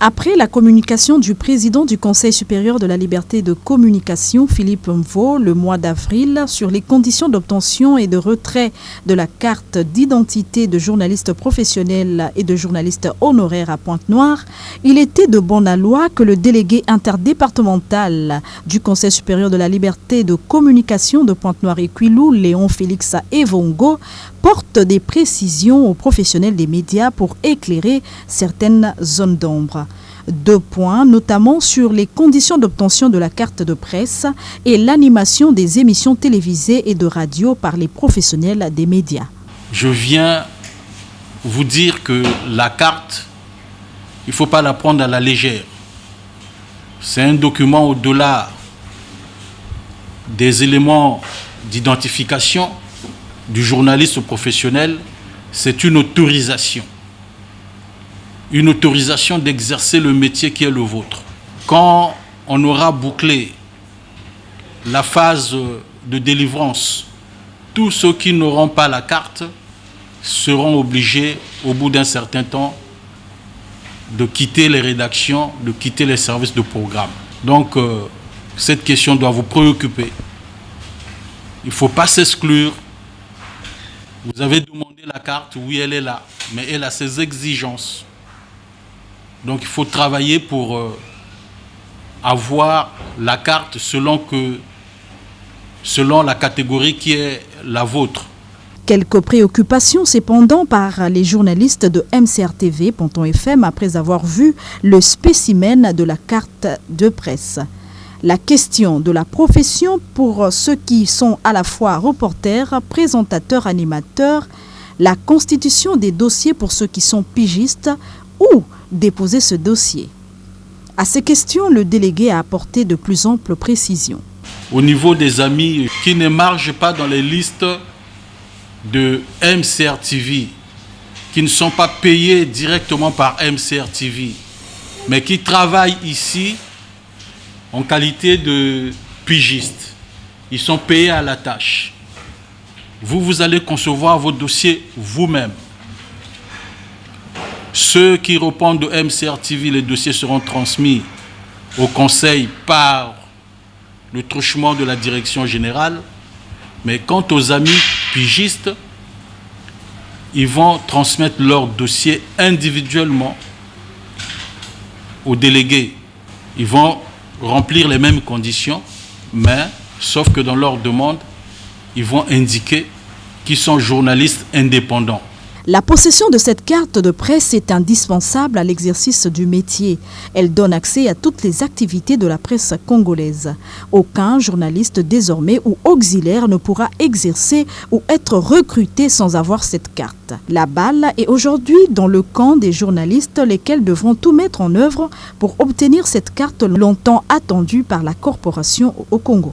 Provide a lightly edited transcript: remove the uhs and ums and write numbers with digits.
Après la communication du président du Conseil supérieur de la liberté de communication, Philippe Mvo, le mois d'avril, sur les conditions d'obtention et de retrait de la carte d'identité de journaliste professionnel et de journaliste honoraire à Pointe-Noire, il était de bon aloi que le délégué interdépartemental du Conseil supérieur de la liberté de communication de Pointe-Noire et Kwilu, Léon Félix Evongo, porte des précisions aux professionnels des médias pour éclairer certaines zones d'ombre. 2 points, notamment sur les conditions d'obtention de la carte de presse et l'animation des émissions télévisées et de radio par les professionnels des médias. Je viens vous dire que la carte, il ne faut pas la prendre à la légère. C'est un document au-delà des éléments d'identification du journaliste professionnel, c'est une autorisation. Une autorisation d'exercer le métier qui est le vôtre. Quand on aura bouclé la phase de délivrance, tous ceux qui n'auront pas la carte seront obligés, au bout d'un certain temps, de quitter les rédactions, de quitter les services de programme. Donc, cette question doit vous préoccuper. Il ne faut pas s'exclure. Vous avez demandé la carte, oui, elle est là, mais elle a ses exigences. Donc il faut travailler pour avoir la carte selon la catégorie qui est la vôtre. Quelques préoccupations cependant par les journalistes de MCR-TV, Ponton FM, après avoir vu le spécimen de la carte de presse. La question de la profession pour ceux qui sont à la fois reporters, présentateurs, animateurs, la constitution des dossiers pour ceux qui sont pigistes ou déposer ce dossier. À ces questions, le délégué a apporté de plus amples précisions. Au niveau des amis qui n'émargent pas dans les listes de MCR-TV, qui ne sont pas payés directement par MCR-TV, mais qui travaillent ici en qualité de pigistes. Ils sont payés à la tâche. Vous allez concevoir vos dossiers vous-même. Ceux qui répondent de MCR-TV, les dossiers seront transmis au conseil par le truchement de la direction générale. Mais quant aux amis pigistes, ils vont transmettre leurs dossiers individuellement aux délégués. Ils vont remplir les mêmes conditions, mais sauf que dans leur demande, ils vont indiquer qu'ils sont journalistes indépendants. La possession de cette carte de presse est indispensable à l'exercice du métier. Elle donne accès à toutes les activités de la presse congolaise. Aucun journaliste désormais ou auxiliaire ne pourra exercer ou être recruté sans avoir cette carte. La balle est aujourd'hui dans le camp des journalistes, lesquels devront tout mettre en œuvre pour obtenir cette carte longtemps attendue par la corporation au Congo.